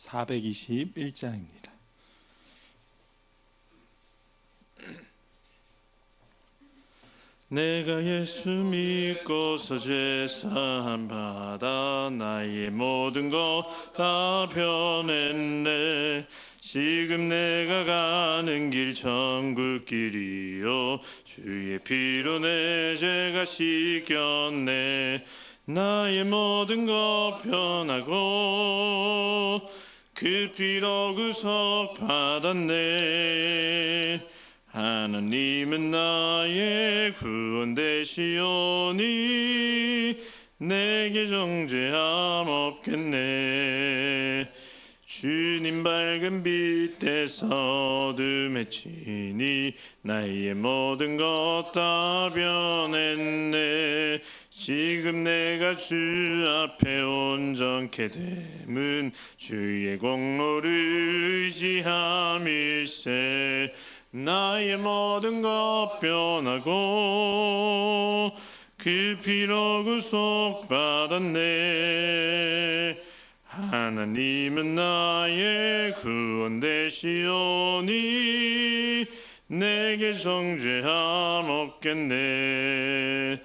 421장입니다. 내가 예수 믿고서 죄사함 받아 나의 모든 것 다 변했네. 지금 내가 가는 길 천국길이요 주의 피로 내 죄가 씻겼네. 나의 모든 것 변하고 그 피로 구속 받았네. 하나님은 나의 구원 되시오니 내게 정죄함 없겠네. 주님 밝은 빛 대서 어둠에 치니 나의 모든 것 다 변했네. 지금 내가 주 앞에 온전케 됨은 주의 공로를 의지함일세. 나의 모든 것 변하고 그 피로 구속받았네. 하나님은 나의 구원 되시오니 내게 정죄함 없겠네.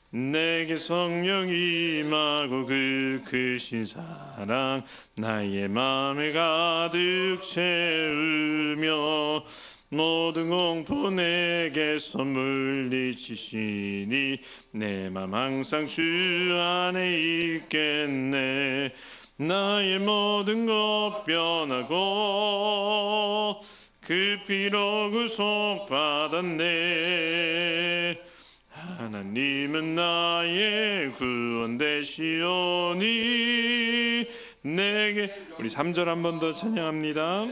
내게 성령 임하고 그 크신 사랑 나의 마음에 가득 채우며 모든 공포 내게서 물리치시니 내 맘 항상 주 안에 있겠네. 나의 모든 것 변하고 그 피로 구속받았네. 하나님은 나의 구원 되시오니 내게 우리 3절 한 번 더 찬양합니다.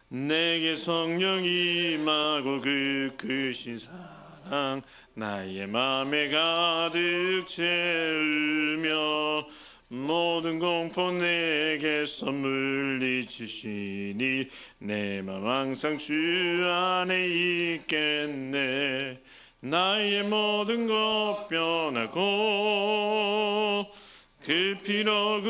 내게 성령 임하고 그 크신 사랑 나의 맘에 가득 채우며 모든 공포 내게서 물리치시니 내 맘 항상 주 안에 있겠네. 나의 모든 것 변하고 그 피로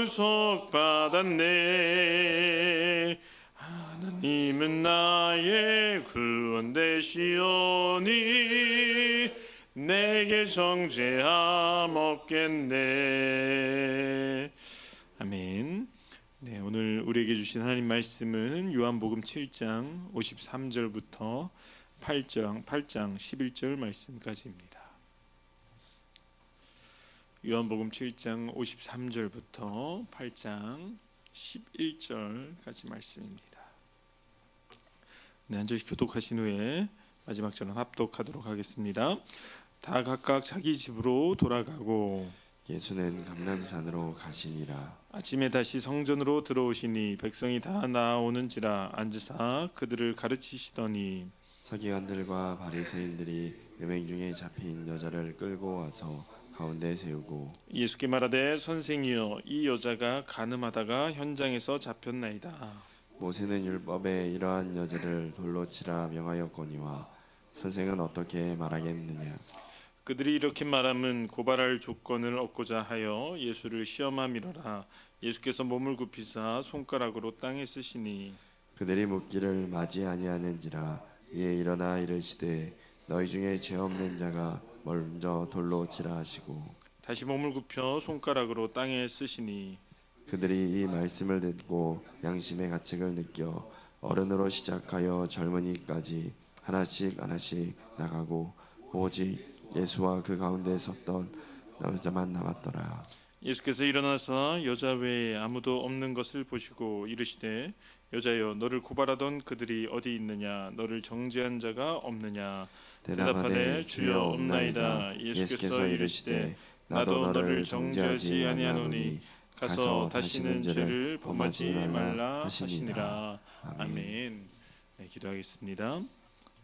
구속받았네. 하나님은 나의 구원 되시오니 내게 정죄함 없겠네. 아멘. 네, 오늘 우리에게 주신 하나님 말씀은 요한복음 7장 53절부터 8장 11절 말씀까지입니다. 요한복음 7장 53절부터 8장 11절까지 말씀입니다. 네, 한 절씩 교독하신 후에 마지막 절은 합독하도록 하겠습니다. 다 각각 자기 집으로 돌아가고 예수는 감람산으로 가시니라. 아침에 다시 성전으로 들어오시니 백성이 다 나오는지라 앉으사 그들을 가르치시더니 서기관들과 바리새인들이 음행 중에 잡힌 여자를 끌고 와서 가운데 세우고 예수께 말하되 선생이여 이 여자가 간음하다가 현장에서 잡혔나이다. 모세는 율법에 이러한 여자를 돌로 치라 명하였거니와 선생은 어떻게 말하겠느냐. 그들이 이렇게 말함은 고발할 조건을 얻고자 하여 예수를 시험함이로라. 예수께서 몸을 굽히사 손가락으로 땅에 쓰시니 그들이 묻기를 맞이 아니하는지라. 이에 일어나 이르시되 너희 중에 죄 없는 자가 먼저 돌로 치라 하시고 다시 몸을 굽혀 손가락으로 땅에 쓰시니 그들이 이 말씀을 듣고 양심의 가책을 느껴 어른으로 시작하여 젊은이까지 하나씩 나가고 오직 예수와 그 가운데 섰던 여자만 남았더라. 예수께서 일어나서 여자 외에 아무도 없는 것을 보시고 이르시되 여자여 너를 고발하던 그들이 어디 있느냐. 너를 정죄한 자가 없느냐. 대답하되 주여 없나이다. 예수께서 이르시되 나도 너를 정죄하지 아니하노니 가서 다시는 죄를 범하지 말라 하시니라. 아멘. 네, 기도하겠습니다.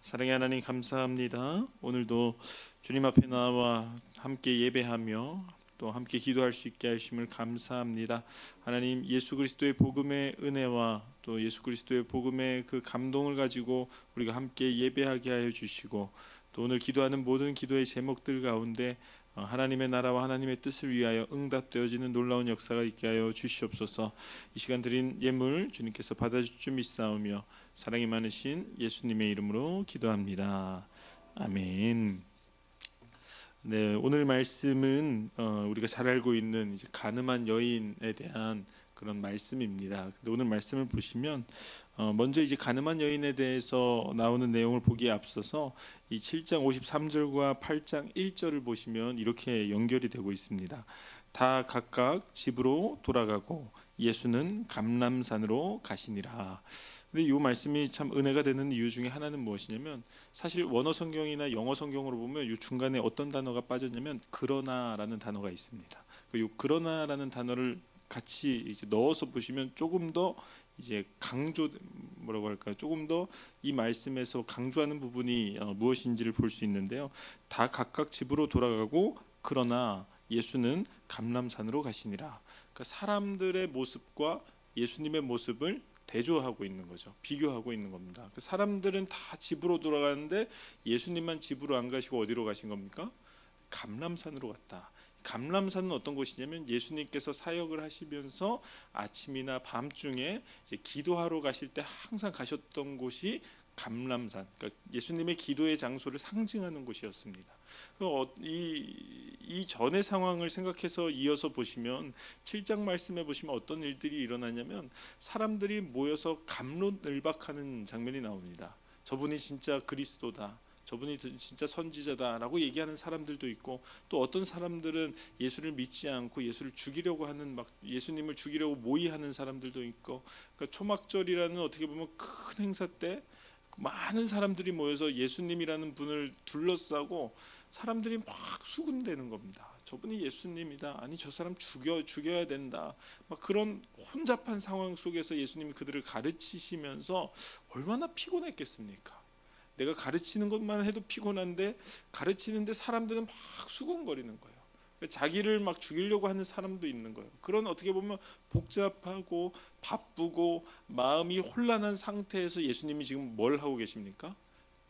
사랑의 하나님 감사합니다. 오늘도 주님 앞에 나와 함께 예배하며 또 함께 기도할 수 있게 하심을 감사합니다. 하나님 예수 그리스도의 복음의 은혜와 또 예수 그리스도의 복음의 그 감동을 가지고 우리가 함께 예배하게 하여 주시고 또 오늘 기도하는 모든 기도의 제목들 가운데 하나님의 나라와 하나님의 뜻을 위하여 응답되어지는 놀라운 역사가 있게 하여 주시옵소서. 이 시간 드린 예물 주님께서 받아줄 줄 믿사오며 사랑이 많으신 예수님의 이름으로 기도합니다. 아멘. 네, 오늘 말씀은 우리가 잘 알고 있는 이제 가늠한 여인에 대한 그런 말씀입니다. 근데 오늘 말씀을 보시면 먼저 이제 가늠한 여인에 대해서 나오는 내용을 보기에 앞서서 이 7장 53절과 8장 1절을 보시면 이렇게 연결이 되고 있습니다. 다 각각 집으로 돌아가고 예수는 감람산으로 가시니라. 근데 이 말씀이 참 은혜가 되는 이유 중에 하나는 무엇이냐면 사실 원어 성경이나 영어 성경으로 보면 이 중간에 어떤 단어가 빠졌냐면 그러나라는 단어가 있습니다. 이 그러나라는 단어를 같이 이제 넣어서 보시면 조금 더 이제 뭐라고 할까요? 조금 더 이 말씀에서 강조하는 부분이 무엇인지를 볼 수 있는데요. 다 각각 집으로 돌아가고 그러나 예수는 감람산으로 가시니라. 그러니까 사람들의 모습과 예수님의 모습을 대조하고 있는 거죠. 비교하고 있는 겁니다. 그 사람들은 다 집으로 돌아가는데 예수님만 집으로 안 가시고 어디로 가신 겁니까? 감람산으로 갔다. 감람산은 어떤 곳이냐면 예수님께서 사역을 하시면서 아침이나 밤중에 이제 기도하러 가실 때 항상 가셨던 곳이 감람산, 그러니까 예수님의 기도의 장소를 상징하는 곳이었습니다. 이 전의 상황을 생각해서 이어서 보시면 7장 말씀에 보시면 어떤 일들이 일어나냐면 사람들이 모여서 갑론을박하는 장면이 나옵니다. 저분이 진짜 그리스도다, 저분이 진짜 선지자다라고 얘기하는 사람들도 있고, 또 어떤 사람들은 예수를 믿지 않고 예수를 죽이려고 하는 막 예수님을 죽이려고 모의하는 사람들도 있고, 그러니까 초막절이라는 어떻게 보면 큰 행사 때 많은 사람들이 모여서 예수님이라는 분을 둘러싸고 사람들이 막 수군대는 겁니다. 저분이 예수님이다. 아니 저 사람 죽여야 된다. 막 그런 혼잡한 상황 속에서 예수님이 그들을 가르치시면서 얼마나 피곤했겠습니까? 내가 가르치는 것만 해도 피곤한데 가르치는데 사람들은 막 수군거리는 거예요. 자기를 막 죽이려고 하는 사람도 있는 거예요. 그런 어떻게 보면 복잡하고 바쁘고 마음이 혼란한 상태에서 예수님이 지금 뭘 하고 계십니까?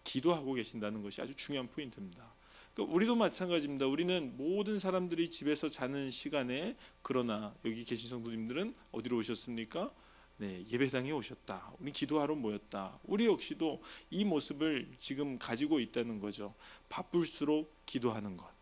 기도하고 계신다는 것이 아주 중요한 포인트입니다. 그러니까 우리도 마찬가지입니다. 우리는 모든 사람들이 집에서 자는 시간에, 그러나 여기 계신 성도님들은 어디로 오셨습니까? 네, 예배당에 오셨다. 우리 기도하러 모였다. 우리 역시도 이 모습을 지금 가지고 있다는 거죠. 바쁠수록 기도하는 것.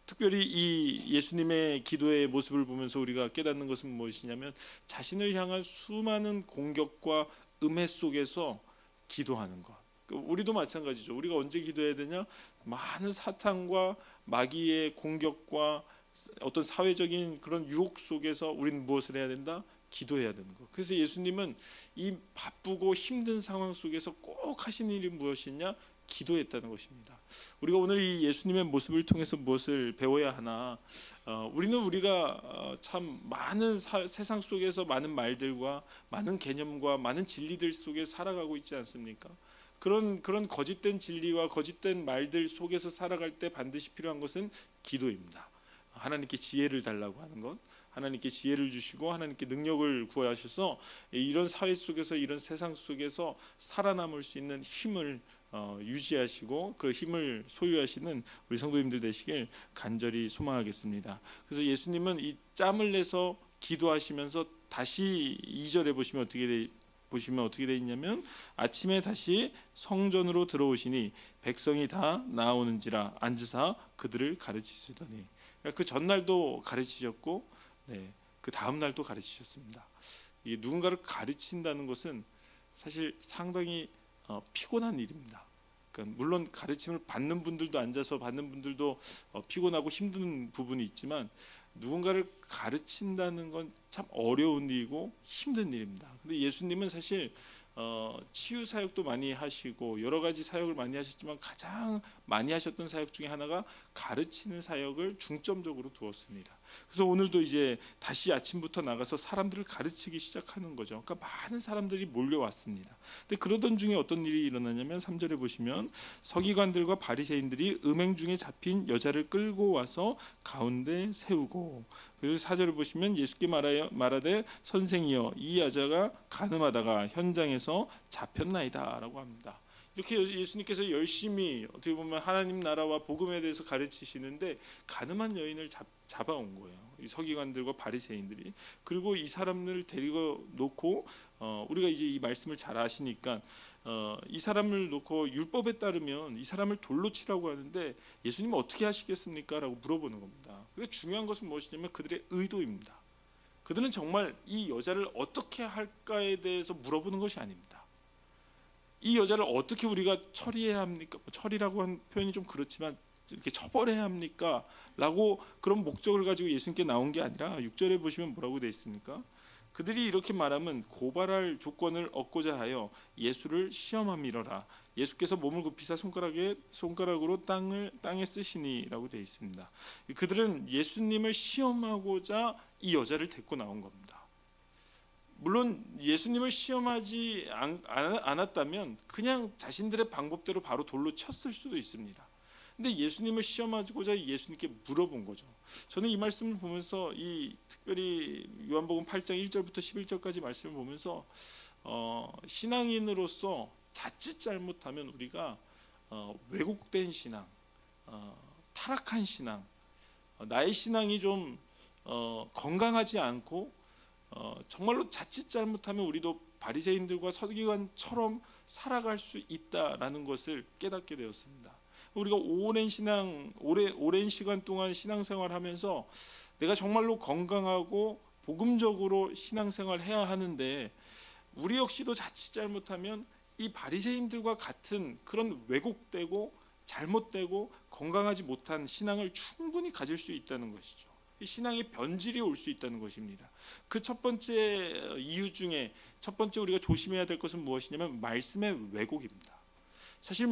특별히 이 예수님의 기도의 모습을 보면서 우리가 깨닫는 것은 무엇이냐면 자신을 향한 수많은 공격과 음해 속에서 기도하는 것. 우리도 마찬가지죠. 우리가 언제 기도해야 되냐? 많은 사탄과 마귀의 공격과 어떤 사회적인 그런 유혹 속에서 우리는 무엇을 해야 된다? 기도해야 되는 것. 그래서 예수님은 이 바쁘고 힘든 상황 속에서 꼭 하신 일이 무엇이냐? 기도했다는 것입니다. 우리가 오늘 이 예수님의 모습을 통해서 무엇을 배워야 하나? 우리가 참 많은 세상 속에서 많은 말들과 많은 개념과 많은 진리들 속에 살아가고 있지 않습니까? 그런 거짓된 진리와 거짓된 말들 속에서 살아갈 때 반드시 필요한 것은 기도입니다. 하나님께 지혜를 달라고 하는 것, 하나님께 지혜를 주시고 하나님께 능력을 구하셔서 이런 사회 속에서, 이런 세상 속에서 살아남을 수 있는 힘을 유지하시고 그 힘을 소유하시는 우리 성도님들 되시길 간절히 소망하겠습니다. 그래서 예수님은 이 짬을 내서 기도하시면서 다시 2절에 보시면 어떻게 되어 있냐면 아침에 다시 성전으로 들어오시니 백성이 다 나오는지라 앉으사 그들을 가르치시더니, 그 전날도 가르치셨고 그 다음 날도 가르치셨습니다. 이게 누군가를 가르친다는 것은 사실 상당히 피곤한 일입니다. 그러니까 물론 가르침을 받는 분들도, 앉아서 받는 분들도 피곤하고 힘든 부분이 있지만 누군가를 가르친다는 건 참 어려운 일이고 힘든 일입니다. 근데 예수님은 사실 치유 사역도 많이 하시고 여러 가지 사역을 많이 하셨지만 가장 많이 하셨던 사역 중에 하나가 가르치는 사역을 중점적으로 두었습니다. 그래서 오늘도 이제 다시 아침부터 나가서 사람들을 가르치기 시작하는 거죠. 그러니까 많은 사람들이 몰려왔습니다. 근데 그러던 중에 어떤 일이 일어나냐면 3절에 보시면 서기관들과 바리새인들이 음행 중에 잡힌 여자를 끌고 와서 가운데 세우고, 그래서 4절을 보시면 예수께 말하되 선생이여 이 여자가 간음하다가 현장에서 잡혔나이다 라고 합니다. 이렇게 예수님께서 열심히 어떻게 보면 하나님 나라와 복음에 대해서 가르치시는데 가늠한 여인을 잡아온 거예요. 이 서기관들과 바리새인들이. 그리고 이 사람을 데리고 놓고 우리가 이제 이 말씀을 잘 아시니까 이 사람을 놓고 율법에 따르면 이 사람을 돌로 치라고 하는데 예수님은 어떻게 하시겠습니까? 라고 물어보는 겁니다. 그래서 중요한 것은 무엇이냐면 그들의 의도입니다. 그들은 정말 이 여자를 어떻게 할까에 대해서 물어보는 것이 아닙니다. 이 여자를 어떻게 우리가 처리해야 합니까? 처리라고 한 표현이 좀 그렇지만 이렇게 처벌해야 합니까? 라고 그런 목적을 가지고 예수님께 나온 게 아니라 6절에 보시면 뭐라고 되어 있습니까? 그들이 이렇게 말하면 고발할 조건을 얻고자 하여 예수를 시험함이러라. 예수께서 몸을 굽히사 손가락으로 땅에 쓰시니라고 되어 있습니다. 그들은 예수님을 시험하고자 이 여자를 데리고 나온 겁니다. 물론 예수님을 시험하지 않았다면 그냥 자신들의 방법대로 바로 돌로 쳤을 수도 있습니다. 근데 예수님을 시험하고자 예수님께 물어본 거죠. 저는 이 말씀을 보면서 이 특별히 요한복음 8장 1절부터 11절까지 말씀을 보면서 신앙인으로서 자칫 잘못하면 우리가 왜곡된 신앙, 타락한 신앙, 나의 신앙이 좀 건강하지 않고 정말로 자칫 잘못하면 우리도 바리새인들과 서기관처럼 살아갈 수 있다라는 것을 깨닫게 되었습니다. 우리가 오랜 시간 동안 신앙생활하면서 내가 정말로 건강하고 복음적으로 신앙생활해야 하는데 우리 역시도 자칫 잘못하면 이 바리새인들과 같은 그런 왜곡되고 잘못되고 건강하지 못한 신앙을 충분히 가질 수 있다는 것이죠. 이 신앙의 변질이 올 수 있다는 것입니다. 그 첫 번째 이유 중에 첫 번째 우리가 조심해야 될 것은 무엇이냐면 말씀의 왜곡입니다. 사실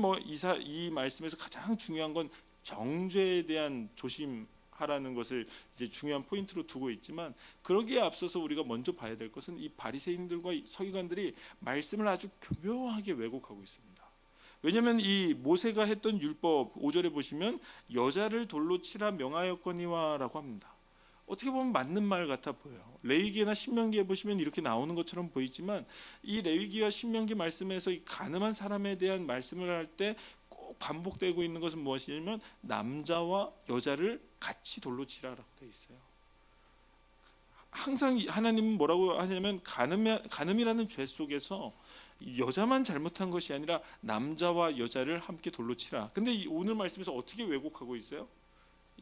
이 말씀에서 가장 중요한 건 정죄에 대한 조심하라는 것을 이제 중요한 포인트로 두고 있지만 그러기에 앞서서 우리가 먼저 봐야 될 것은 이 바리새인들과 서기관들이 말씀을 아주 교묘하게 왜곡하고 있습니다. 왜냐하면 이 모세가 했던 율법 5절에 보시면 여자를 돌로 치라 명하였거니와라고 합니다. 어떻게 보면 맞는 말 같아 보여요. 레위기나 신명기에 보시면 이렇게 나오는 것처럼 보이지만 이 레위기와 신명기 말씀에서 이 가늠한 사람에 대한 말씀을 할 때 꼭 반복되고 있는 것은 무엇이냐면 남자와 여자를 같이 돌로 치라라고 되어 있어요. 항상 하나님은 뭐라고 하냐면 간음이라는 죄 속에서 여자만 잘못한 것이 아니라 남자와 여자를 함께 돌로 치라. 근데 오늘 말씀에서 어떻게 왜곡하고 있어요?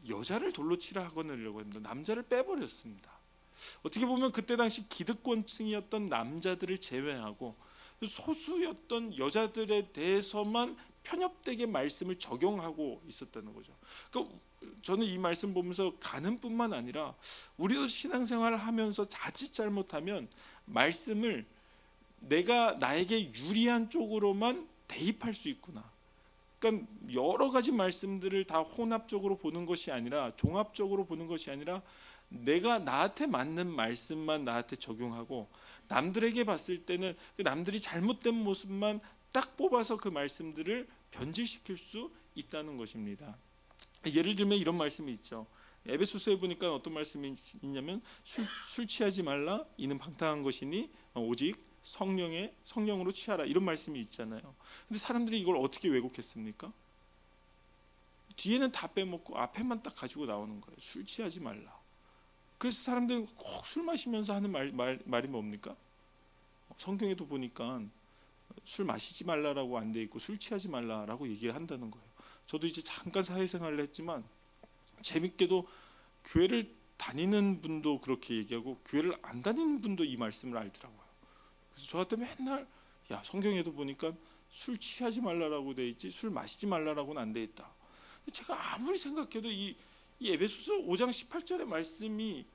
여자를 돌로 치라 하려고 합니다. 남자를 빼버렸습니다. 어떻게 보면 그때 당시 기득권층이었던 남자들을 제외하고 소수였던 여자들에 대해서만 편협되게 말씀을 적용하고 있었다는 거죠. 그러니까 저는 이 말씀 보면서 간음뿐만 아니라 우리도 신앙생활을 하면서 자칫 잘못하면 말씀을 내가 나에게 유리한 쪽으로만 대입할 수 있구나. 그러니까 여러 가지 말씀들을 다 혼합적으로 보는 것이 아니라 종합적으로 보는 것이 아니라 내가 나한테 맞는 말씀만 나한테 적용하고 남들에게 봤을 때는 남들이 잘못된 모습만 딱 뽑아서 그 말씀들을 변질시킬 수 있다는 것입니다. 예를 들면 이런 말씀이 있죠. 에베소서에 보니까 어떤 말씀이 있냐면 술 취하지 말라 이는 방탕한 것이니 오직 성령으로 취하라 이런 말씀이 있잖아요. 근데 사람들이 이걸 어떻게 왜곡했습니까? 뒤에는 다 빼먹고 앞에만 딱 가지고 나오는 거예요. 술 취하지 말라. 그래서 사람들은 꼭 술 마시면서 하는 말이 뭡니까? 성경에도 보니까 술 마시지 말라라고 안 돼 있고 술 취하지 말라라고 얘기를 한다는 거예요. 저도 이제 잠깐 사회생활을 했지만 재밌게도 교회를 다니는 분도 그렇게 얘기하고 교회를 안 다니는 분도 이 말씀을 알더라고요. 그래서 저한테 맨날 야 성경에도 보니까 술 취하지 말라라고 돼 있지 술 마시지 말라라고는 안 돼 있다. 제가 아무리 생각해도 이 에베소서 5장 18절의 말씀이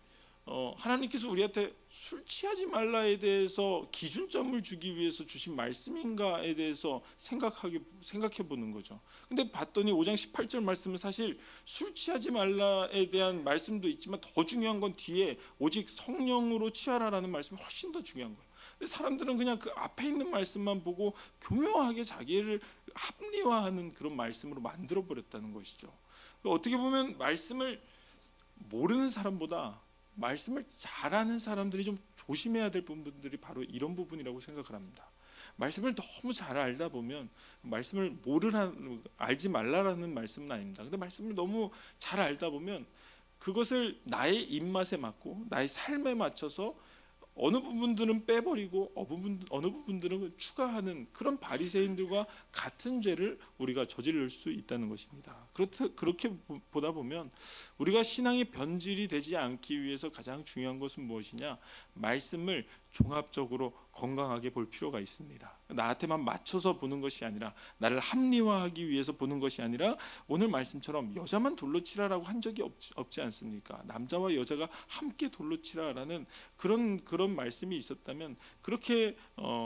하나님께서 우리한테 술 취하지 말라에 대해서 기준점을 주기 위해서 주신 말씀인가에 대해서 생각해 보는 거죠. 근데 봤더니 5장 18절 말씀은 사실 술 취하지 말라에 대한 말씀도 있지만 더 중요한 건 뒤에 오직 성령으로 취하라라는 말씀이 훨씬 더 중요한 거예요. 근데 사람들은 그냥 그 앞에 있는 말씀만 보고 교묘하게 자기를 합리화하는 그런 말씀으로 만들어 버렸다는 것이죠. 어떻게 보면 말씀을 모르는 사람보다 말씀을 잘하는 사람들이 좀 조심해야 될 부분들이 바로 이런 부분이라고 생각을 합니다. 말씀을 너무 잘 알다 보면 말씀을 알지 말라라는 말씀은 아닙니다. 근데 말씀을 너무 잘 알다 보면 그것을 나의 입맛에 맞고 나의 삶에 맞춰서 어느 부분들은 빼버리고 어느 부분들은 추가하는 그런 바리새인들과 같은 죄를 우리가 저지를 수 있다는 것입니다. 그렇게 보다 보면 우리가 신앙의 변질이 되지 않기 위해서 가장 중요한 것은 무엇이냐? 말씀을 종합적으로 건강하게 볼 필요가 있습니다. 나한테만 맞춰서 보는 것이 아니라 나를 합리화하기 위해서 보는 것이 아니라 오늘 말씀처럼 여자만 돌로 치라라고 한 적이 없지 않습니까? 남자와 여자가 함께 돌로 치라라는 그런 말씀이 있었다면 그렇게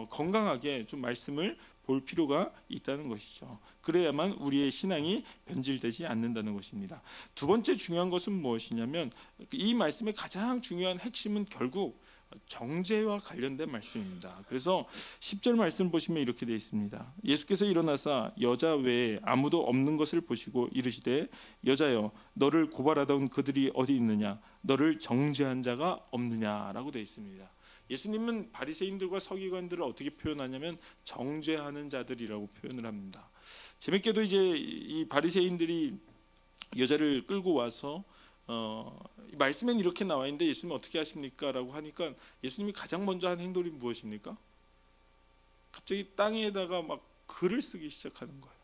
건강하게 좀 말씀을 볼 필요가 있다는 것이죠. 그래야만 우리의 신앙이 변질되지 않는다는 것입니다. 두 번째 중요한 것은 무엇이냐면 이 말씀의 가장 중요한 핵심은 결국 정죄와 관련된 말씀입니다. 그래서 10절 말씀 보시면 이렇게 되어 있습니다. 예수께서 일어나사 여자 외에 아무도 없는 것을 보시고 이르시되 여자여 너를 고발하던 그들이 어디 있느냐 너를 정죄한 자가 없느냐라고 되어 있습니다. 예수님은 바리새인들과 서기관들을 어떻게 표현하냐면 정죄하는 자들이라고 표현을 합니다. 재밌게도 이제 이 바리새인들이 여자를 끌고 와서 말씀엔 이렇게 나와 있는데 예수님 어떻게 하십니까? 라고 하니까 예수님이 가장 먼저 한 행동이 무엇입니까? 갑자기 땅에다가 막 글을 쓰기 시작하는 거예요.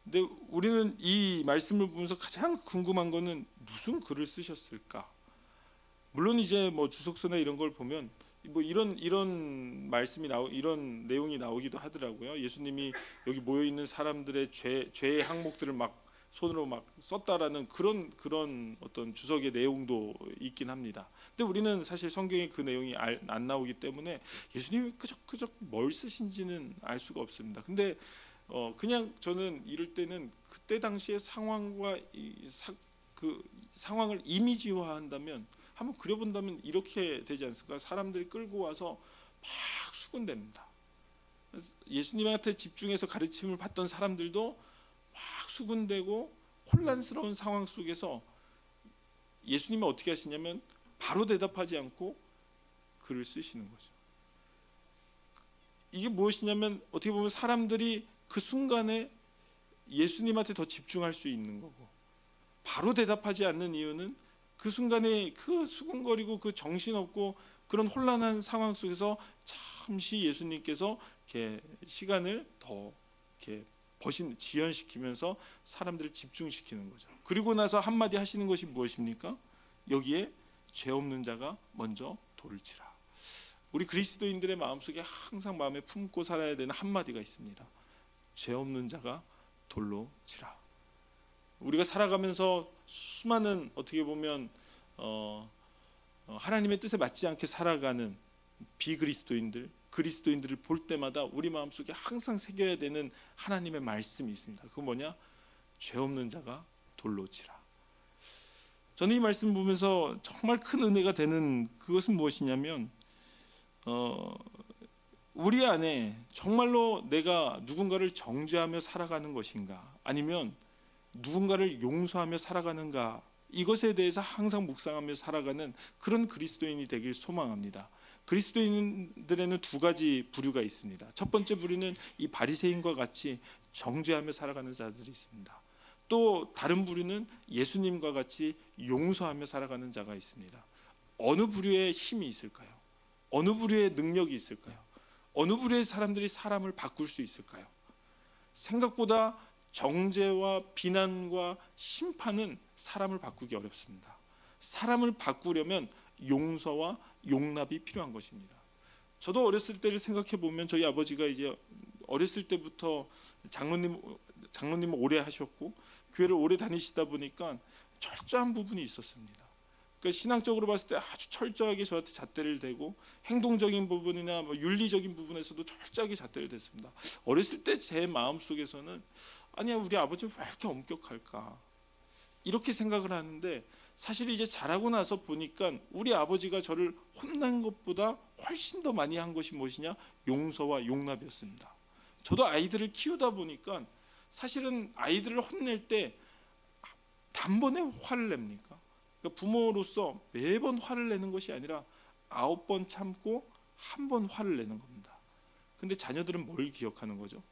근데 우리는 이 말씀을 보면서 가장 궁금한 거는 무슨 글을 쓰셨을까? 물론 이제 뭐 주석서나 이런 걸 보면 뭐 이런 말씀이 이런 내용이 나오기도 하더라고요. 예수님이 여기 모여 있는 사람들의 죄의 항목들을 막 손으로 막 썼다라는 그런 어떤 주석의 내용도 있긴 합니다. 근데 우리는 사실 성경에 그 내용이 안 나오기 때문에 예수님이 끄적끄적 뭘 쓰신지는 알 수가 없습니다. 근데 그냥 저는 이럴 때는 그때 당시의 상황과 그 상황을 이미지화한다면 한번 그려본다면 이렇게 되지 않습니까? 사람들이 끌고 와서 막 수군댑니다. 예수님한테 집중해서 가르침을 받던 사람들도 막 수군대고 혼란스러운 상황 속에서 예수님이 어떻게 하시냐면 바로 대답하지 않고 글을 쓰시는 거죠. 이게 무엇이냐면 어떻게 보면 사람들이 그 순간에 예수님한테 더 집중할 수 있는 거고 바로 대답하지 않는 이유는 그 순간에 그 수군거리고 그 정신없고 그런 혼란한 상황 속에서 잠시 예수님께서 이렇게 시간을 더 이렇게 지연시키면서 사람들을 집중시키는 거죠. 그리고 나서 한마디 하시는 것이 무엇입니까? 여기에 죄 없는 자가 먼저 돌을 치라. 우리 그리스도인들의 마음속에 항상 마음에 품고 살아야 되는 한마디가 있습니다. 죄 없는 자가 돌로 치라. 우리가 살아가면서 수많은 어떻게 보면 하나님의 뜻에 맞지 않게 살아가는 비그리스도인들, 그리스도인들을 볼 때마다 우리 마음속에 항상 새겨야 되는 하나님의 말씀이 있습니다. 그건 뭐냐? 죄 없는 자가 돌로 치라. 저는 이 말씀 보면서 정말 큰 은혜가 되는 그것은 무엇이냐면 우리 안에 정말로 내가 누군가를 정죄하며 살아가는 것인가 아니면 누군가를 용서하며 살아가는가 이것에 대해서 항상 묵상하며 살아가는 그런 그리스도인이 되길 소망합니다. 그리스도인들에는 두 가지 부류가 있습니다. 첫 번째 부류는 이 바리새인과 같이 정죄하며 살아가는 자들이 있습니다. 또 다른 부류는 예수님과 같이 용서하며 살아가는 자가 있습니다. 어느 부류에 힘이 있을까요? 어느 부류에 능력이 있을까요? 어느 부류의 사람들이 사람을 바꿀 수 있을까요? 생각보다 정죄와 비난과 심판은 사람을 바꾸기 어렵습니다. 사람을 바꾸려면 용서와 용납이 필요한 것입니다. 저도 어렸을 때를 생각해 보면 저희 아버지가 이제 어렸을 때부터 장로님을 오래 하셨고 교회를 오래 다니시다 보니까 철저한 부분이 있었습니다. 그러니까 신앙적으로 봤을 때 아주 철저하게 저한테 잣대를 대고 행동적인 부분이나 뭐 윤리적인 부분에서도 철저하게 잣대를 댔습니다. 어렸을 때 제 마음 속에서는 아니야 우리 아버지는 왜 이렇게 엄격할까 이렇게 생각을 하는데 사실 이제 자라고 나서 보니까 우리 아버지가 저를 혼난 것보다 훨씬 더 많이 한 것이 무엇이냐? 용서와 용납이었습니다. 저도 아이들을 키우다 보니까 사실은 아이들을 혼낼 때 단번에 화를 냅니까? 그러니까 부모로서 매번 화를 내는 것이 아니라 9번 참고 한 번 화를 내는 겁니다. 근데 자녀들은 뭘 기억하는 거죠?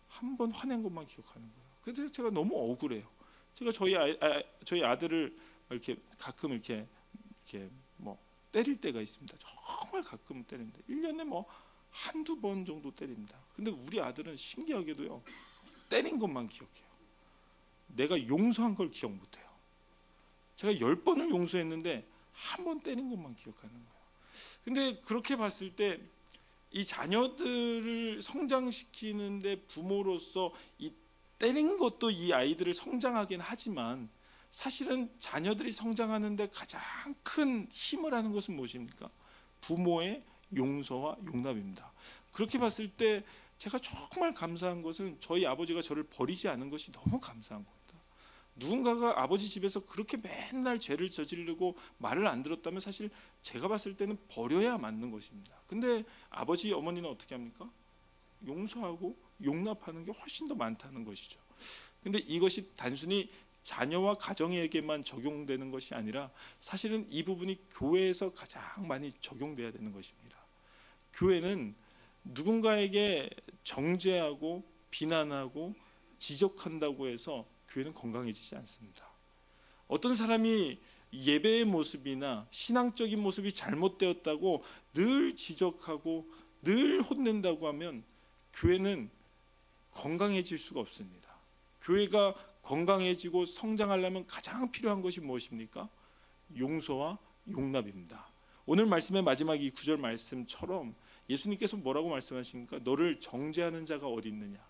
한 번 화낸 것만 기억하는 거예요. 그래서 제가 너무 억울해요. 제가 저희 아들을 이렇게 가끔 이렇게 뭐 때릴 때가 있습니다. 정말 가끔 때립니다. 1년에 뭐 한두 번 정도 때립니다. 근데 우리 아들은 신기하게도요, 때린 것만 기억해요. 내가 용서한 걸 기억 못해요. 제가 10번을 용서했는데 한 번 때린 것만 기억하는 거예요. 근데 그렇게 봤을 때 이 자녀들을 성장시키는데 부모로서 이 때린 것도 이 아이들을 성장하긴 하지만, 사실은 자녀들이 성장하는데 가장 큰 힘을 하는 것은 무엇입니까? 부모의 용서와 용납입니다. 그렇게 봤을 때 제가 정말 감사한 것은 저희 아버지가 저를 버리지 않은 것이 너무 감사한 겁니다. 누군가가 아버지 집에서 그렇게 맨날 죄를 저지르고 말을 안 들었다면 사실 제가 봤을 때는 버려야 맞는 것입니다. 근데 아버지 어머니는 어떻게 합니까? 용서하고 용납하는 게 훨씬 더 많다는 것이죠. 근데 이것이 단순히 자녀와 가정에게만 적용되는 것이 아니라 사실은 이 부분이 교회에서 가장 많이 적용돼야 되는 것입니다. 교회는 누군가에게 정죄하고 비난하고 지적한다고 해서 교회는 건강해지지 않습니다. 어떤 사람이 예배의 모습이나 신앙적인 모습이 잘못되었다고 늘 지적하고 늘 혼낸다고 하면 교회는 건강해질 수가 없습니다. 교회가 건강해지고 성장하려면 가장 필요한 것이 무엇입니까? 용서와 용납입니다. 오늘 말씀의 마지막 이 9절 말씀처럼 예수님께서 뭐라고 말씀하십니까? 너를 정죄하는 자가 어디 있느냐?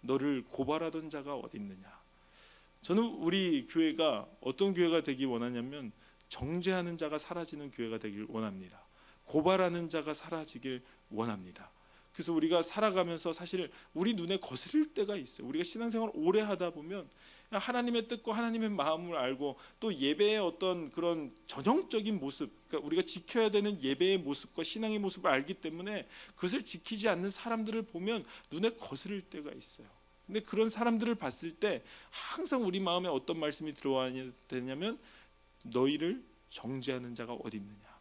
너를 고발하던 자가 어디 있느냐? 저는 우리 교회가 어떤 교회가 되기 원하냐면 정죄하는 자가 사라지는 교회가 되길 원합니다. 고발하는 자가 사라지길 원합니다. 그래서 우리가 살아가면서 사실 우리 눈에 거스릴 때가 있어요. 우리가 신앙생활 오래 하다 보면 하나님의 뜻과 하나님의 마음을 알고 또 예배의 어떤 그런 전형적인 모습, 그러니까 우리가 지켜야 되는 예배의 모습과 신앙의 모습을 알기 때문에 그것을 지키지 않는 사람들을 보면 눈에 거스릴 때가 있어요. 근데 그런 사람들을 봤을 때 항상 우리 마음에 어떤 말씀이 들어와야 되냐면 너희를 정죄하는 자가 어디 있느냐,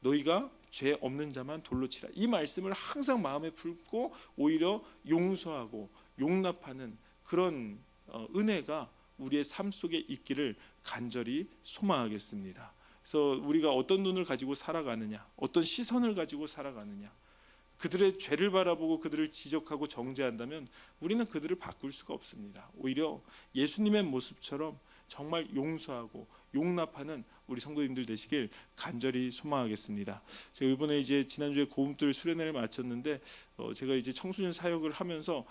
너희가 죄 없는 자만 돌로 치라, 이 말씀을 항상 마음에 품고 오히려 용서하고 용납하는 그런 은혜가 우리의 삶 속에 있기를 간절히 소망하겠습니다. 그래서 우리가 어떤 눈을 가지고 살아가느냐, 어떤 시선을 가지고 살아가느냐, 그들의 죄를 바라보고 그들을 지적하고 정죄한다면 우리는 그들을 바꿀 수가 없습니다. 오히려 예수님의 모습처럼 정말 용서하고 용납하는 우리 성도님들 되시길 간절히 소망하겠습니다. 제가 이번에 이제 지난주에 고음들 수련회를 마쳤는데 제가 이제 청소년 사역을 하면서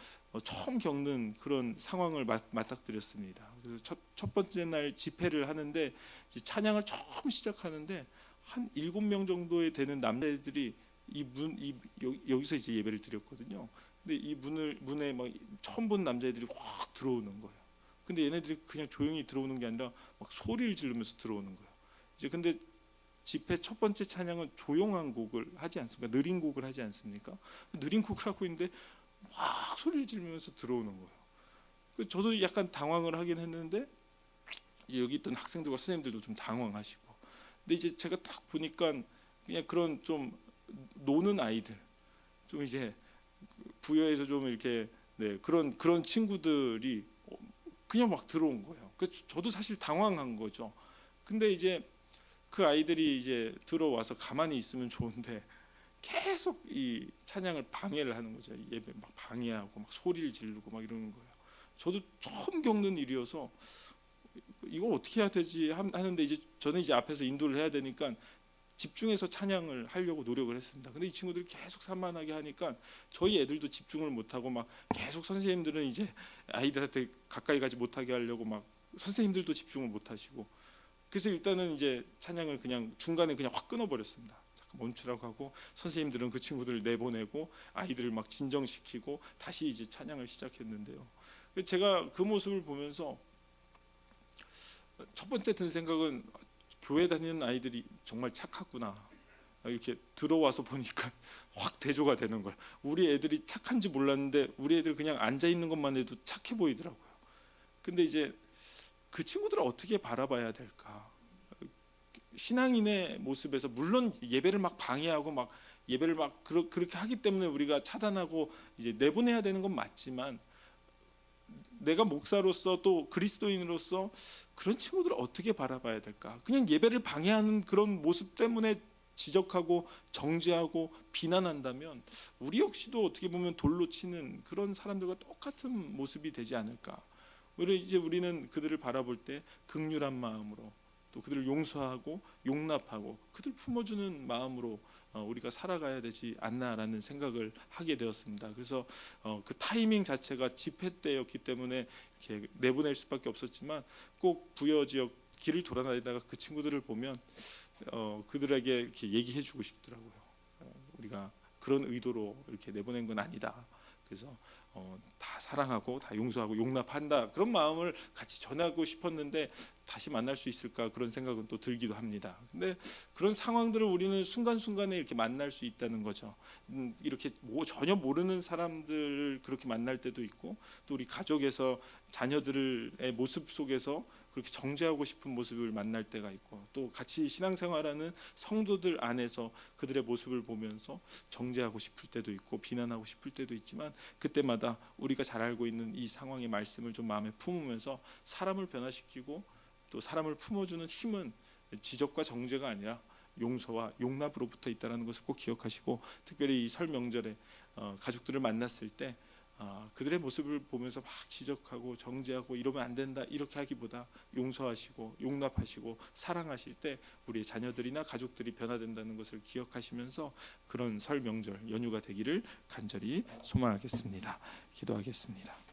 처음 겪는 그런 상황을 맞닥뜨렸습니다. 그래서 첫 번째 날 집회를 하는데 이제 찬양을 처음 시작하는데 한 7명 정도에 되는 남자들이 여기서 이제 예배를 드렸거든요. 근데 이 문에 막 처음 본 남자애들이 확 들어오는 거예요. 근데 얘네들이 그냥 조용히 들어오는 게 아니라 막 소리를 지르면서 들어오는 거예요. 이제 근데 집회 첫 번째 찬양은 조용한 곡을 하지 않습니까? 느린 곡을 하지 않습니까? 느린 곡을 하고 있는데 막 소리를 지르면서 들어오는 거예요. 저도 약간 당황을 하긴 했는데 여기 있던 학생들과 선생님들도 좀 당황하시고. 근데 이제 제가 딱 보니까 그냥 그런 좀 노는 아이들, 좀 이제 부여해서 좀 이렇게 그런 친구들이 그냥 막 들어온 거예요. 저도 사실 당황한 거죠. 근데 이제 그 아이들이 이제 들어와서 가만히 있으면 좋은데 계속 이 찬양을 방해를 하는 거죠. 예배 막 방해하고 막 소리를 지르고 막 이러는 거예요. 저도 처음 겪는 일이어서 이걸 어떻게 해야 되지 하는데 이제 저는 이제 앞에서 인도를 해야 되니까 집중해서 찬양을 하려고 노력을 했습니다. 근데 이 친구들이 계속 산만하게 하니까 저희 애들도 집중을 못하고 막 계속 선생님들은 이제 아이들한테 가까이 가지 못하게 하려고 막 선생님들도 집중을 못하시고, 그래서 일단은 이제 찬양을 그냥 중간에 그냥 확 끊어버렸습니다. 잠깐 멈추라고 하고 선생님들은 그 친구들을 내보내고 아이들을 막 진정시키고 다시 이제 찬양을 시작했는데요. 제가 그 모습을 보면서 첫 번째 든 생각은 교회 다니는 아이들이 정말 착하구나. 이렇게 들어와서 보니까 확 대조가 되는 거예요. 우리 애들이 착한지 몰랐는데 우리 애들 그냥 앉아 있는 것만 해도 착해 보이더라고요. 근데 이제 그 친구들을 어떻게 바라봐야 될까? 신앙인의 모습에서 물론 예배를 막 방해하고 막 예배를 막 그렇게 하기 때문에 우리가 차단하고 이제 내보내야 되는 건 맞지만, 내가 목사로서 또 그리스도인으로서 그런 친구들을 어떻게 바라봐야 될까? 그냥 예배를 방해하는 그런 모습 때문에 지적하고 정죄하고 비난한다면 우리 역시도 어떻게 보면 돌로 치는 그런 사람들과 똑같은 모습이 되지 않을까? 오히려 이제 우리는 그들을 바라볼 때 긍휼한 마음으로, 또 그들을 용서하고 용납하고 그들 품어주는 마음으로 우리가 살아가야 되지 않나라는 생각을 하게 되었습니다. 그래서 그 타이밍 자체가 집회 때였기 때문에 이렇게 내보낼 수밖에 없었지만, 꼭 부여 지역 길을 돌아다니다가 그 친구들을 보면 그들에게 이렇게 얘기해주고 싶더라고요. 우리가 그런 의도로 이렇게 내보낸 건 아니다. 그래서 다 사랑하고 다 용서하고 용납한다, 그런 마음을 같이 전하고 싶었는데 다시 만날 수 있을까, 그런 생각은 또 들기도 합니다. 근데 그런 상황들을 우리는 순간순간에 이렇게 만날 수 있다는 거죠. 이렇게 전혀 모르는 사람들을 그렇게 만날 때도 있고, 또 우리 가족에서 자녀들의 모습 속에서 그렇게 정죄하고 싶은 모습을 만날 때가 있고, 또 같이 신앙생활하는 성도들 안에서 그들의 모습을 보면서 정죄하고 싶을 때도 있고 비난하고 싶을 때도 있지만, 그때마다 우리가 잘 알고 있는 이 상황의 말씀을 좀 마음에 품으면서 사람을 변화시키고 또 사람을 품어주는 힘은 지적과 정죄가 아니라 용서와 용납으로부터 있다는 것을 꼭 기억하시고, 특별히 이 설 명절에 가족들을 만났을 때 그들의 모습을 보면서 막 지적하고 정죄하고 이러면 안 된다, 이렇게 하기보다 용서하시고 용납하시고 사랑하실 때 우리의 자녀들이나 가족들이 변화된다는 것을 기억하시면서 그런 설 명절 연휴가 되기를 간절히 소망하겠습니다. 기도하겠습니다.